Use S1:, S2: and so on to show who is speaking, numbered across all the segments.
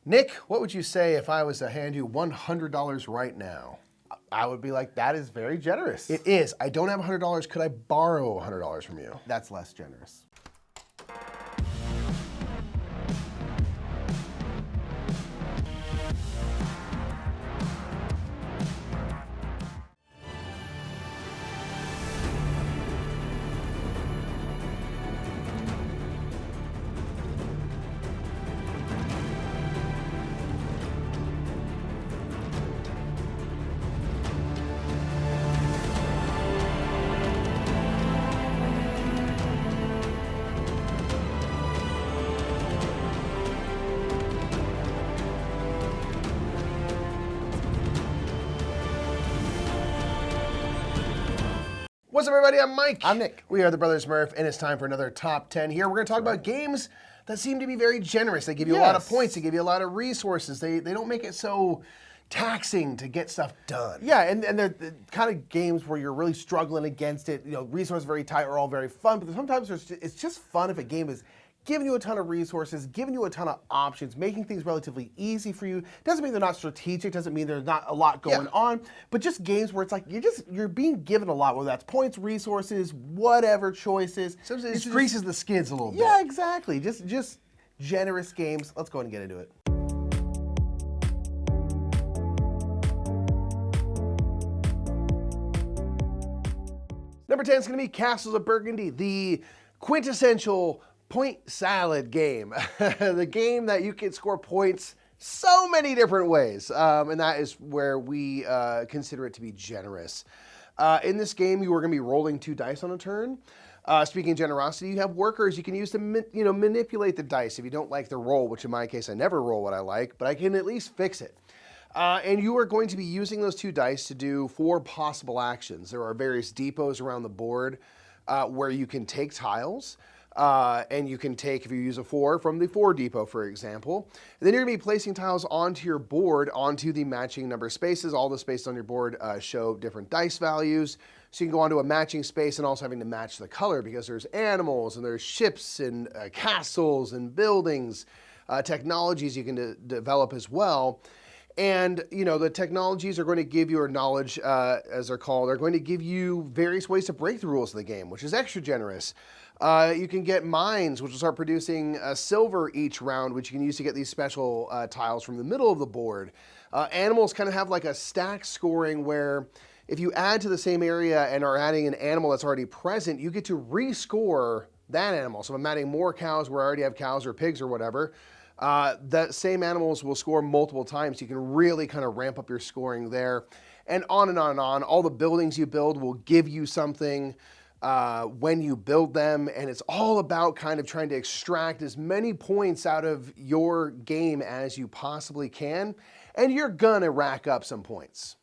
S1: Nick, what would you say if I was to hand you $100 right now?
S2: I would be like, that is very generous.
S1: It is. I don't have $100. Could I borrow $100 from you?
S2: That's less generous.
S1: What's up, everybody? I'm Mike.
S2: I'm Nick.
S1: We are the Brothers Murph, and it's time for another Top 10 here. We're going to talk about games that seem to be very generous. They give you a lot of points. They give you a lot of resources. They don't make it so taxing to get stuff done.
S2: Yeah, and they're the kind of games where you're really struggling against it. You know, resources very tight are all very fun, but sometimes it's just fun if a game is giving you a ton of resources, giving you a ton of options, making things relatively easy for you. Doesn't mean they're not strategic, doesn't mean there's not a lot going on, but just games where it's like you're being given a lot, whether that's points, resources, whatever choices.
S1: Sometimes it greases the skids a little bit.
S2: Yeah, exactly. Just generous games. Let's go ahead and get into it.
S1: Number 10 is going to be Castles of Burgundy, the quintessential point salad game. The game that you can score points so many different ways, and that is where we consider it to be generous. In this game, you are going to be rolling 2 dice on a turn. Speaking of generosity, you have workers you can use to manipulate the dice if you don't like the roll, which in my case, I never roll what I like, but I can at least fix it. And you are going to be using those 2 dice to do 4 possible actions. There are various depots around the board where you can take tiles. And you can take, if you use a 4, from the 4 depot, for example. And then you're going to be placing tiles onto your board, onto the matching number of spaces. All the spaces on your board show different dice values. So you can go onto a matching space and also having to match the color because there's animals and there's ships and castles and buildings, technologies you can develop as well. And, you know, the technologies are going to give you, or knowledge, as they're called, are going to give you various ways to break the rules of the game, which is extra generous. You can get mines, which will start producing silver each round, which you can use to get these special tiles from the middle of the board. Animals kind of have like a stack scoring where if you add to the same area and are adding an animal that's already present, you get to rescore that animal. So if I'm adding more cows where I already have cows or pigs or whatever, the same animals will score multiple times. So you can really kind of ramp up your scoring there. And on and on and on. All the buildings you build will give you something when you build them, and it's all about kind of trying to extract as many points out of your game as you possibly can, and you're gonna rack up some points.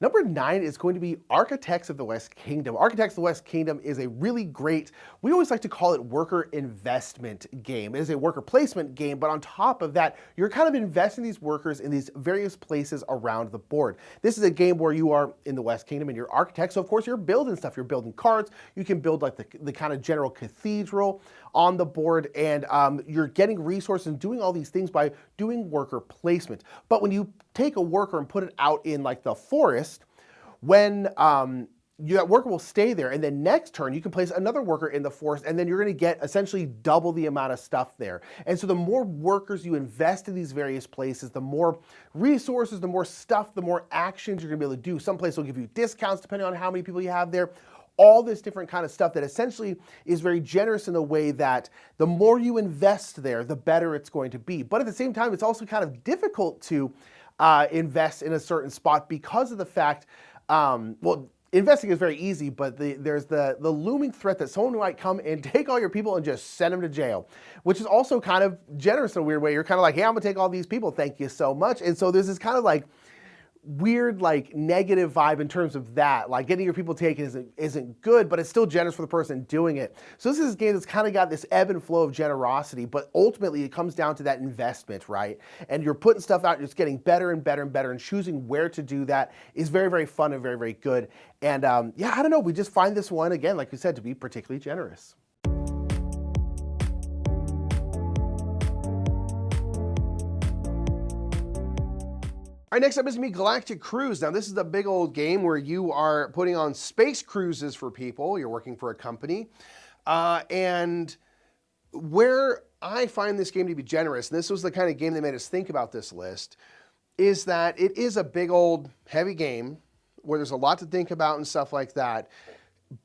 S2: Number 9 is going to be Architects of the West Kingdom. Architects of the West Kingdom is a really great, we always like to call it worker investment game. It is a worker placement game, but on top of that, you're kind of investing these workers in these various places around the board. This is a game where you are in the West Kingdom and you're architects, so of course you're building stuff. You're building carts, you can build like the kind of general cathedral on the board, and you're getting resources and doing all these things by doing worker placement. But when you take a worker and put it out in like the forest, when that worker will stay there, and then next turn you can place another worker in the forest, and then you're going to get essentially double the amount of stuff there. And so the more workers you invest in these various places, the more resources, the more stuff, the more actions you're going to be able to do. Some places will give you discounts depending on how many people you have there. All this different kind of stuff that essentially is very generous in the way that the more you invest there, the better it's going to be. But at the same time, it's also kind of difficult to invest in a certain spot because of the fact, well, investing is very easy, but there's the looming threat that someone might come and take all your people and just send them to jail, which is also kind of generous in a weird way. You're kind of like, hey, I'm gonna take all these people, thank you so much. And so there's this kind of like weird, like, negative vibe in terms of that. Like, getting your people taken isn't good, but it's still generous for the person doing it. So this is a game that's kind of got this ebb and flow of generosity, but ultimately it comes down to that investment, right? And you're putting stuff out, it's getting better and better and better, and choosing where to do that is very, very fun and very, very good. And yeah, I don't know, we just find this one, again, like we said, to be particularly generous.
S1: All right, next up is going to be Galactic Cruise. Now, this is a big old game where you are putting on space cruises for people. You're working for a company. And where I find this game to be generous, and this was the kind of game that made us think about this list, is that it is a big old heavy game where there's a lot to think about and stuff like that.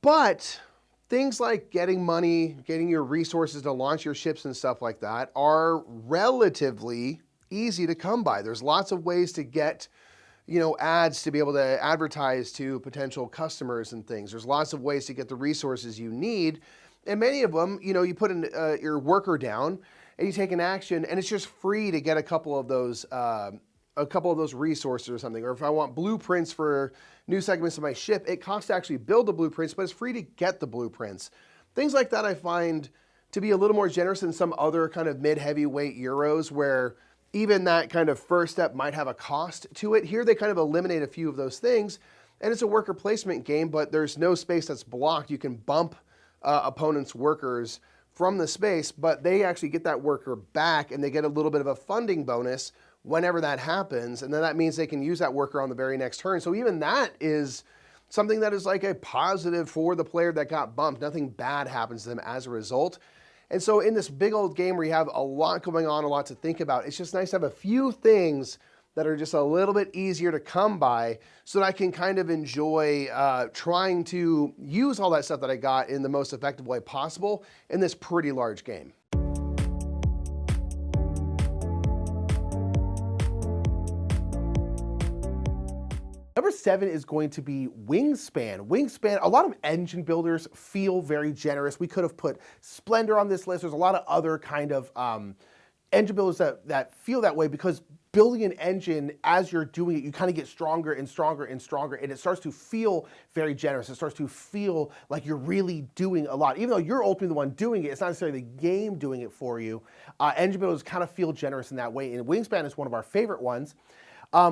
S1: But things like getting money, getting your resources to launch your ships and stuff like that are relatively easy to come by. There's lots of ways to get, ads to be able to advertise to potential customers and things. There's lots of ways to get the resources you need. And many of them, you put in your worker down and you take an action and it's just free to get a couple of those resources or something. Or if I want blueprints for new segments of my ship, it costs to actually build the blueprints, but it's free to get the blueprints. Things like that I find to be a little more generous than some other kind of mid-heavyweight Euros where even that kind of first step might have a cost to it. Here they kind of eliminate a few of those things, and it's a worker placement game, but there's no space that's blocked. You can bump opponents' workers from the space, but they actually get that worker back, and they get a little bit of a funding bonus whenever that happens, and then that means they can use that worker on the very next turn. So even that is something that is like a positive for the player that got bumped. Nothing bad happens to them as a result. And so in this big old game where you have a lot going on, a lot to think about, it's just nice to have a few things that are just a little bit easier to come by so that I can kind of enjoy trying to use all that stuff that I got in the most effective way possible in this pretty large game.
S2: Number 7 is going to be Wingspan. Wingspan, a lot of engine builders feel very generous. We could have put Splendor on this list. There's a lot of other kind of engine builders that feel that way because building an engine, as you're doing it, you kind of get stronger and stronger and stronger, and it starts to feel very generous. It starts to feel like you're really doing a lot. Even though you're ultimately the one doing it, it's not necessarily the game doing it for you. Engine builders kind of feel generous in that way, and Wingspan is one of our favorite ones.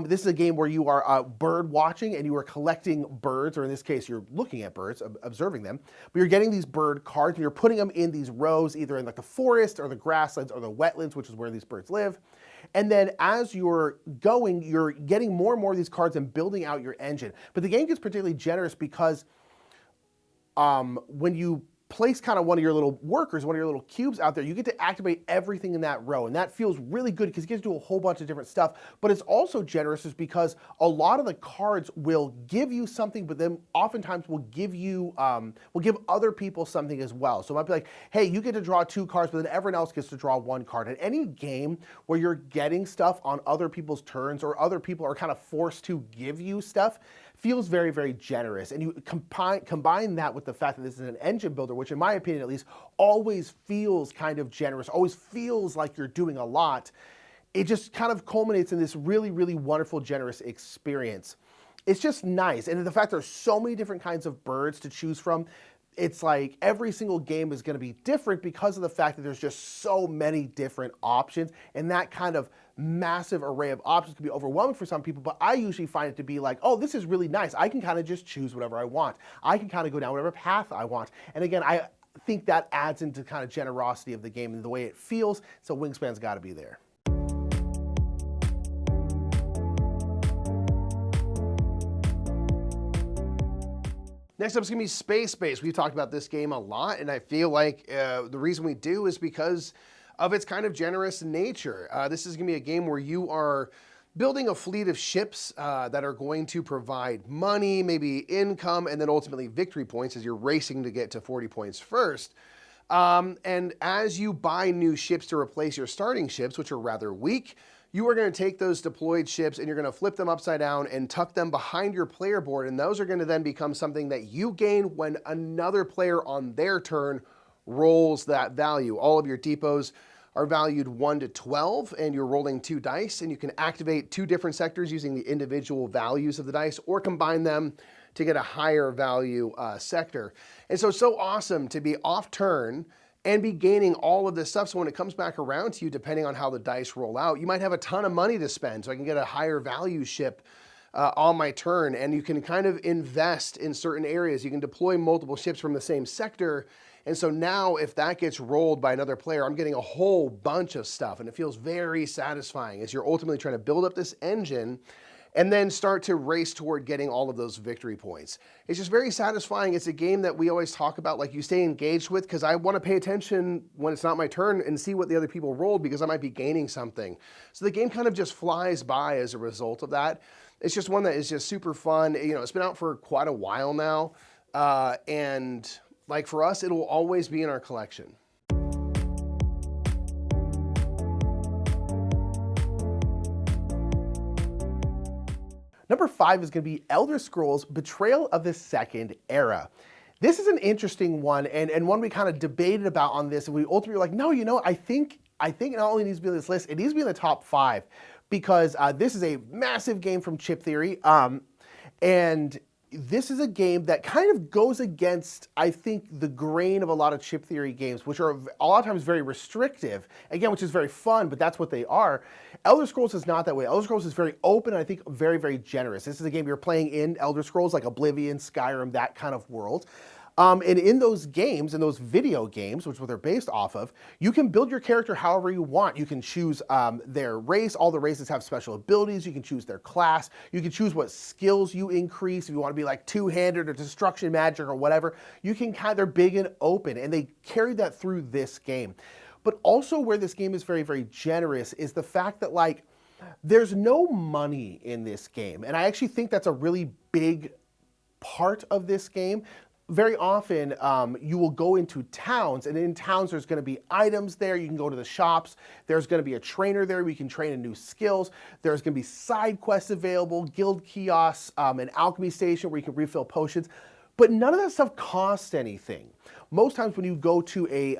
S2: This is a game where you are bird watching and you are collecting birds, or in this case, you're looking at birds, observing them, but you're getting these bird cards and you're putting them in these rows, either in like the forest or the grasslands or the wetlands, which is where these birds live. And then as you're going, you're getting more and more of these cards and building out your engine. But the game gets particularly generous because when you place kind of one of your little workers, one of your little cubes out there, you get to activate everything in that row. And that feels really good because it gets to do a whole bunch of different stuff. But it's also generous is because a lot of the cards will give you something, but then oftentimes will give you, will give other people something as well. So it might be like, hey, you get to draw 2 cards, but then everyone else gets to draw 1 card. In any game where you're getting stuff on other people's turns or other people are kind of forced to give you stuff, feels very, very generous. And you combine that with the fact that this is an engine builder, which in my opinion at least, always feels kind of generous, always feels like you're doing a lot. It just kind of culminates in this really, really wonderful, generous experience. It's just nice. And the fact there's so many different kinds of birds to choose from, it's like every single game is going to be different because of the fact that there's just so many different options, and that kind of massive array of options can be overwhelming for some people, but I usually find it to be like, oh, this is really nice. I can kind of just choose whatever I want. I can kind of go down whatever path I want. And again, I think that adds into kind of generosity of the game and the way it feels, so Wingspan's got to be there.
S1: Next up is going to be Space Base. We've talked about this game a lot, and I feel like the reason we do is because of its kind of generous nature. This is going to be a game where you are building a fleet of ships that are going to provide money, maybe income, and then ultimately victory points as you're racing to get to 40 points first. And as you buy new ships to replace your starting ships, which are rather weak, you are going to take those deployed ships and you're going to flip them upside down and tuck them behind your player board, and those are going to then become something that you gain when another player on their turn rolls that value. All of your depots
S2: are valued 1 to 12, and you're rolling 2 dice, and you can activate 2 different sectors using the individual values of the dice or combine them to get a higher value sector. And so it's so awesome to be off turn and be gaining all of this stuff. So when it comes back around to you, depending on how the dice roll out, you might have a ton of money to spend, so I can get a higher value ship on my turn, and you can kind of invest in certain areas. You can deploy multiple ships from the same sector. And so now if that gets rolled by another player, I'm getting a whole bunch of stuff, and it feels very satisfying as you're ultimately trying to build up this engine and then start to race toward getting all of those victory points. It's just very satisfying. It's a game that we always talk about, like you stay engaged with, because I want to pay attention when it's not my turn and see what the other people rolled, because I might be gaining something. So the game kind of just flies by as a result of that. It's just one that is just super fun. You know, it's been out for quite a while now, and like for us, it'll always be in our collection. Number 5 is going to be Elder Scrolls Betrayal of the Second Era. This is an interesting one, and one we kind of debated about on this, and we ultimately were like, no, you know, I think it not only needs to be on this list, it needs to be in the top 5, because this is a massive game from Chip Theory, and this is a game that kind of goes against, I think, the grain of a lot of Chip Theory games, which are a lot of times very restrictive, again, which is very fun, but that's what they are. Elder Scrolls is not that way. Elder Scrolls is very open, and I think very, very generous. This is a game you're playing in Elder Scrolls, like Oblivion, Skyrim, that kind of world. And in those games, in those video games, which is what they're based off of, you can build your character however you want. You can choose their race. All the races have special abilities. You can choose their class. You can choose what skills you increase. If you want to be like two-handed or destruction magic or whatever, you can they're big and open, and they carry that through this game. But also where this game is very, very generous is the fact that, like, there's no money in this game. And I actually think that's a really big part of this game. Very often, you will go into towns, and in towns there's going to be items there. You can go to the shops. There's going to be a trainer there where you can train in new skills. There's going to be side quests available, guild kiosks, an alchemy station where you can refill potions. But none of that stuff costs anything. Most times when you go to a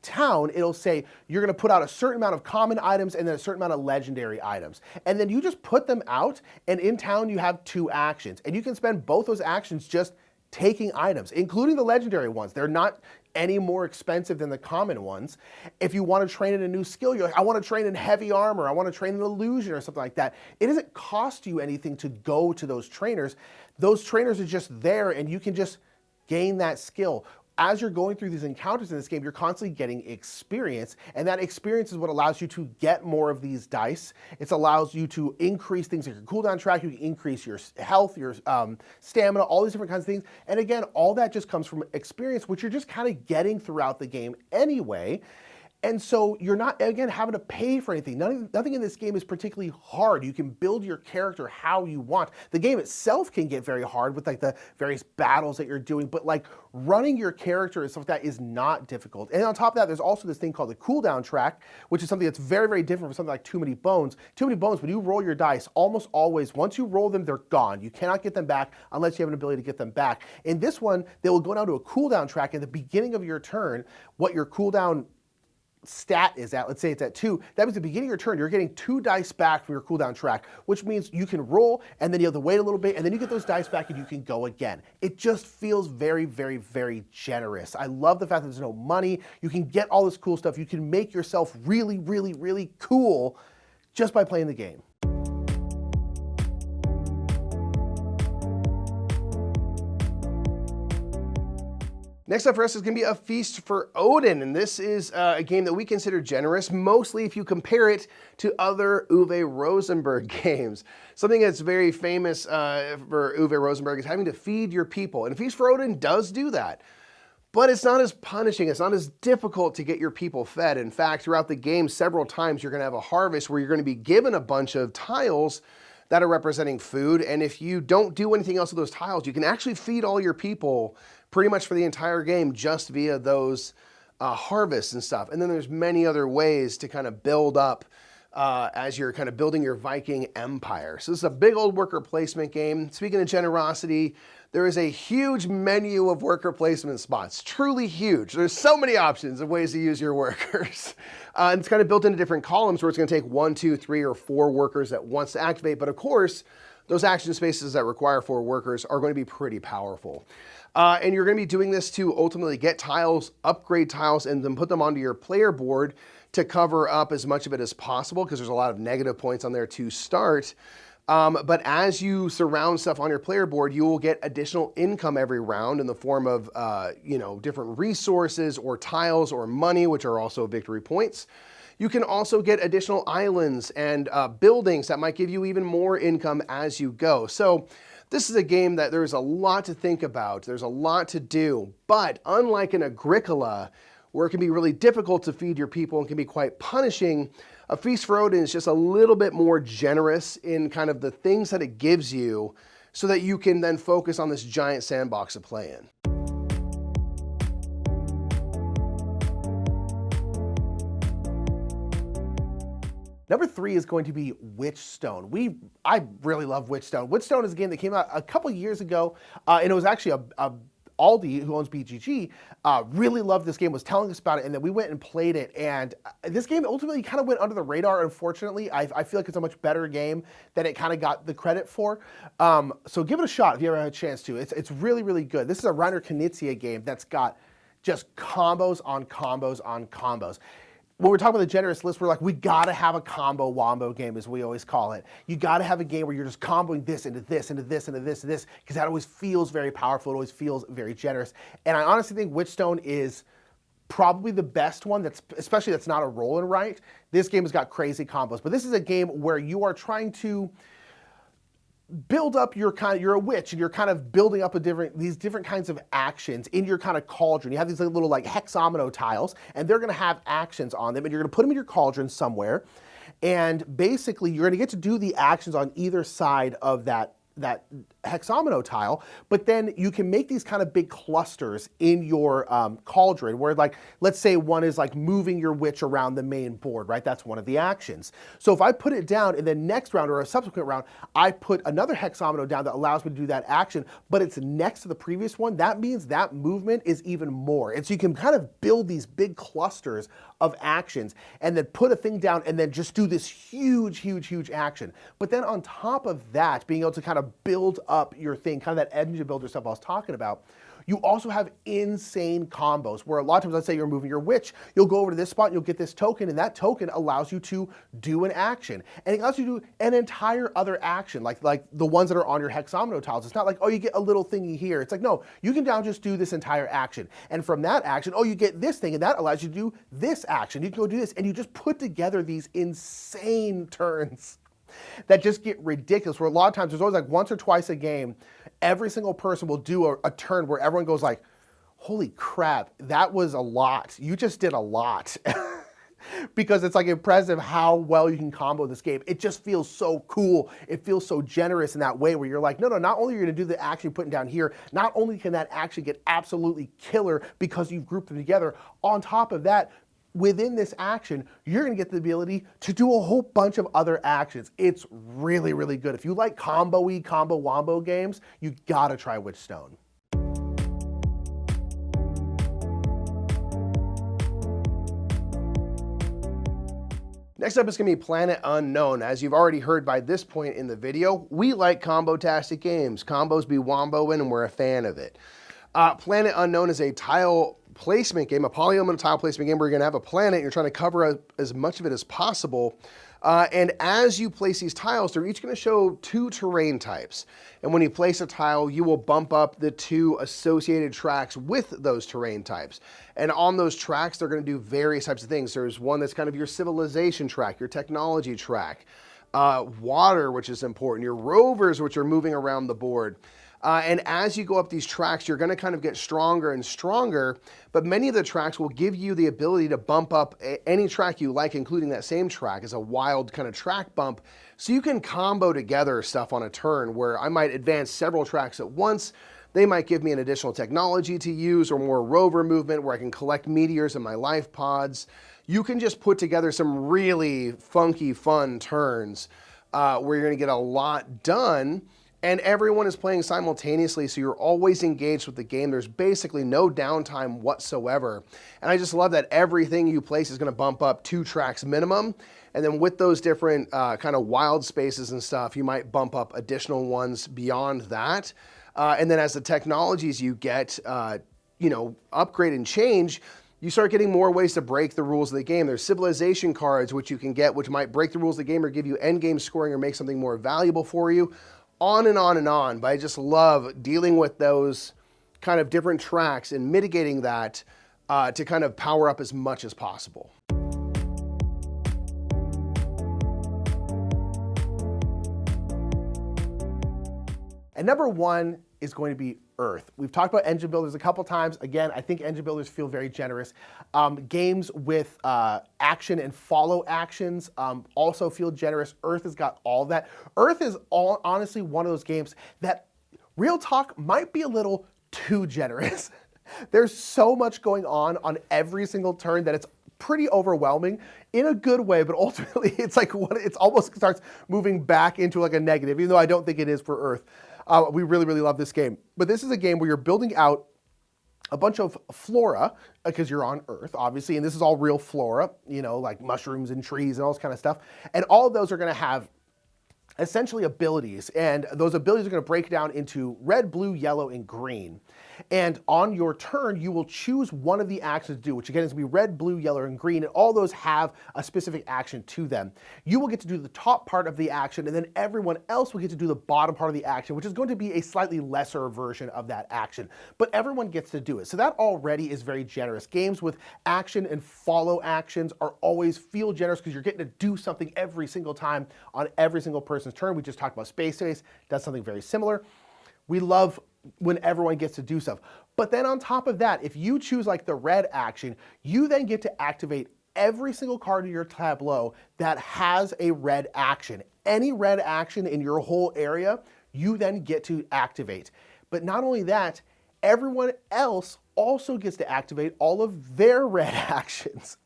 S2: town, it'll say you're going to put out a certain amount of common items and then a certain amount of legendary items. And then you just put them out, and in town you have 2 actions. And you can spend both those actions just taking items, including the legendary ones. They're not any more expensive than the common ones. If you want to train in a new skill, you're like, I want to train in heavy armor, I want to train in illusion or something like that. It doesn't cost you anything to go to those trainers. Those trainers are just there, and you can just gain that skill. As you're going through these encounters in this game, you're constantly getting experience, and that experience is what allows you to get more of these dice. It allows you to increase things like your cooldown track, you can increase your health, your stamina, all these different kinds of things. And again, all that just comes from experience, which you're just kind of getting throughout the game anyway. And so you're not, again, having to pay for anything. Nothing in this game is particularly hard. You can build your character how you want. The game itself can get very hard with like the various battles that you're doing, but like running your character and stuff like that is not difficult. And on top of that, there's also this thing called the cooldown track, which is something that's very, very different from something like Too Many Bones. Too Many Bones, when you roll your dice, almost always, once you roll them, they're gone. You cannot get them back unless you have an ability to get them back. In this one, they will go down to a cooldown track at the beginning of your turn. What your cooldown stat is at, let's say it's at 2, that means at the beginning of your turn, you're getting 2 dice back from your cooldown track, which means you can roll, and then you have to wait a little bit, and then you get those dice back and you can go again. It just feels very, very, very generous. I love the fact that there's no money. You can get all this cool stuff. You can make yourself really, really, really cool just by playing the game. Next up for us is going to be A Feast for Odin, and this is a game that we consider generous, mostly if you compare it to other Uwe Rosenberg games. Something that's very famous for Uwe Rosenberg is having to feed your people, and A Feast for Odin does do that. But it's not as punishing, it's not as difficult to get your people fed. In fact, throughout the game, several times you're going to have a harvest where you're going to be given a bunch of tiles that are representing food, and if you don't do anything else with those tiles, you can actually feed all your people pretty much for the entire game just via those harvests and stuff. And then there's many other ways to kind of build up
S1: as you're kind of building your Viking empire. So this is a big old worker placement game. Speaking of generosity, there is a huge menu of worker placement spots, truly huge. There's so many options of ways to use your workers. And it's kind of built into different columns where it's gonna take 1, 2, 3, or 4 workers at once to activate. But of course, those action spaces that require 4 workers are going to be pretty powerful. And you're gonna be doing this to ultimately get tiles, upgrade tiles, and then put them onto your player board to cover up as much of it as possible, because there's a lot of negative points on there to start. But as you surround stuff on your player board, you will get additional income every round in the form of different resources or tiles or money, which are also victory points. You can also get additional islands and buildings that might give you even more income as you go. So this is a game that there's a lot to think about. There's a lot to do. But unlike an Agricola, where it can be really difficult to feed your people and can be quite punishing, a Feast for Odin is just a little bit more generous in kind of the things that it gives you so that you can then focus on this giant sandbox to play in.
S2: Number 3 is going to be Witchstone. I really love Witchstone. Witchstone is a game that came out a couple years ago, and it was actually Aldi, who owns BGG, really loved this game, was telling us about it, and then we went and played it, and this game ultimately kind of went under the radar, unfortunately. I feel like it's a much better game than it kind of got the credit for. So give it a shot if you ever have a chance to. It's really, really good. This is a Reiner Knizia game that's got just combos on combos on combos. When we're talking about the generous list, we're like, we gotta have a combo wombo game, as we always call it. You gotta have a game where you're just comboing this into this, into this, into this, into this, because that always feels very powerful. It always feels very generous. And I honestly think Witchstone is probably the best one, especially that's not a roll and write. This game has got crazy combos, but this is a game where you are trying to build up you're a witch, and you're kind of building up these different kinds of actions in your kind of cauldron. You have these little like hexamino tiles, and they're gonna have actions on them, and you're gonna put them in your cauldron somewhere. And basically you're gonna get to do the actions on either side of that hexamino tile, but then you can make these kind of big clusters in your cauldron where, like, let's say one is like moving your witch around the main board, right? That's one of the actions. So if I put it down in the next round or a subsequent round, I put another hexamino down that allows me to do that action, but it's next to the previous one, that means that movement is even more. And so you can kind of build these big clusters of actions and then put a thing down and then just do this huge, huge, huge action. But then on top of that, being able to kind of build up your thing, kind of that engine builder stuff I was talking about, you also have insane combos where a lot of times, let's say you're moving your witch, you'll go over to this spot and you'll get this token, and that token allows you to do an action. And it allows you to do an entire other action, like the ones that are on your hexamino tiles. It's not like, oh, you get a little thingy here. It's like, no, you can now just do this entire action. And from that action, oh, you get this thing, and that allows you to do this action. You can go do this, and you just put together these insane turns that just get ridiculous, where a lot of times there's always like once or twice a game, every single person will do a turn where everyone goes like, holy crap, that was a lot. You just did a lot. Because it's like impressive how well you can combo this game. It just feels so cool. It feels so generous in that way where you're like, no, not only are you gonna do the action you're putting down here, not only can that action get absolutely killer because you've grouped them together, on top of that, within this action, you're gonna get the ability to do a whole bunch of other actions. It's really, really good. If you like combo-y, combo-wombo games, you gotta try Witchstone.
S1: Next up is going to be Planet Unknown. As you've already heard by this point in the video, we like combo-tastic games. Combos be womboing, and we're a fan of it. Planet Unknown is a tile placement game, a polyomino tile placement game where you're going to have a planet, and you're trying to cover as much of it as possible. And as you place these tiles, they're each going to show 2 terrain types. And when you place a tile, you will bump up the 2 associated tracks with those terrain types. And on those tracks, they're going to do various types of things. There's one that's kind of your civilization track, your technology track, water, which is important, your rovers, which are moving around the board. And as you go up these tracks, you're going to kind of get stronger and stronger, but many of the tracks will give you the ability to bump up any track you like, including that same track as a wild kind of track bump. So you can combo together stuff on a turn where I might advance several tracks at once, They might give me an additional technology to use or more rover movement where I can collect meteors in my life pods. You can just put together some really funky, fun turns where you're going to get a lot done, and everyone is playing simultaneously, so you're always engaged with the game. There's basically no downtime whatsoever. And I just love that everything you place is going to bump up 2 tracks minimum. And then with those different kind of wild spaces and stuff, you might bump up additional ones beyond that. And then as the technologies you get, upgrade and change, you start getting more ways to break the rules of the game. There's civilization cards, which you can get, which might break the rules of the game or give you endgame scoring or make something more valuable for you. On and on and on. But I just love dealing with those kind of different tracks and mitigating that to kind of power up as much as possible.
S2: And number 1 is going to be Earth. We've talked about engine builders a couple times. Again, I think engine builders feel very generous. Games with action and follow actions also feel generous. Earth has got all that. Earth is honestly one of those games that, real talk, might be a little too generous. There's so much going on every single turn that it's pretty overwhelming in a good way, but ultimately it's like it's almost starts moving back into like a negative, even though I don't think it is for Earth. We really, really love this game. But this is a game where you're building out a bunch of flora, because you're on Earth, obviously, and this is all real flora, like mushrooms and trees and all this kind of stuff. And all of those are going to have essentially abilities, and those abilities are going to break down into red, blue, yellow, and green. And on your turn, you will choose one of the actions to do, which again is going to be red, blue, yellow, and green, and all those have a specific action to them. You will get to do the top part of the action, and then everyone else will get to do the bottom part of the action, which is going to be a slightly lesser version of that action. But everyone gets to do it. So that already is very generous. Games with action and follow actions are always feel generous because you're getting to do something every single time on every single person's turn. We just talked about Space Race, does something very similar. We love when everyone gets to do stuff. But then on top of that, if you choose like the red action, you then get to activate every single card in your tableau that has a red action. Any red action in your whole area, you then get to activate. But not only that, everyone else also gets to activate all of their red actions.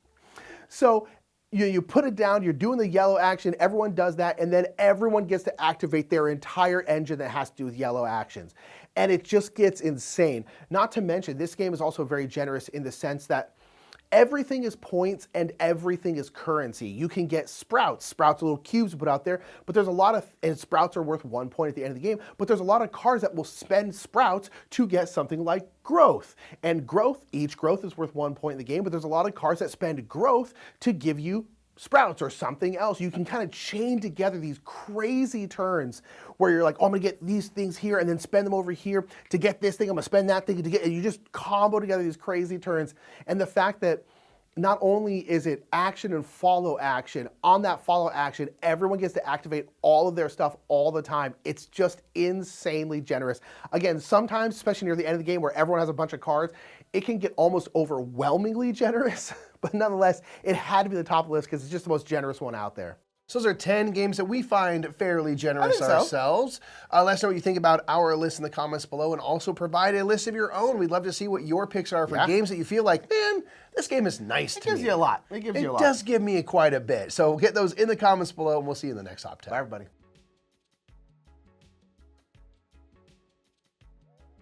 S2: So you put it down, you're doing the yellow action, everyone does that, and then everyone gets to activate their entire engine that has to do with yellow actions. And it just gets insane. Not to mention, this game is also very generous in the sense that everything is points and everything is currency. You can get sprouts. Sprouts are little cubes put out there, but there's a lot of, and sprouts are worth 1 point at the end of the game, but there's a lot of cards that will spend sprouts to get something like growth. And growth, each growth is worth 1 point in the game, but there's a lot of cards that spend growth to give you sprouts or something else. You can kind of chain together these crazy turns where you're like, oh, I'm gonna get these things here and then spend them over here to get this thing. I'm gonna spend that thing to get, and you just combo together these crazy turns. And the fact that not only is it action and follow action, on that follow action, everyone gets to activate all of their stuff all the time. It's just insanely generous. Again, sometimes, especially near the end of the game where everyone has a bunch of cards, it can get almost overwhelmingly generous, but nonetheless, it had to be the top of the list because it's just the most generous one out there.
S1: So those are 10 games that we find fairly generous
S2: so.
S1: ourselves. Let us know what you think about our list in the comments below, and also provide a list of your own. We'd love to see what your picks are for games that you feel like, man, this game is nice to me.
S2: It gives you a lot. It gives you a lot.
S1: It does give me quite a bit. So get those in the comments below, and we'll see you in the next Top 10.
S2: Bye, everybody.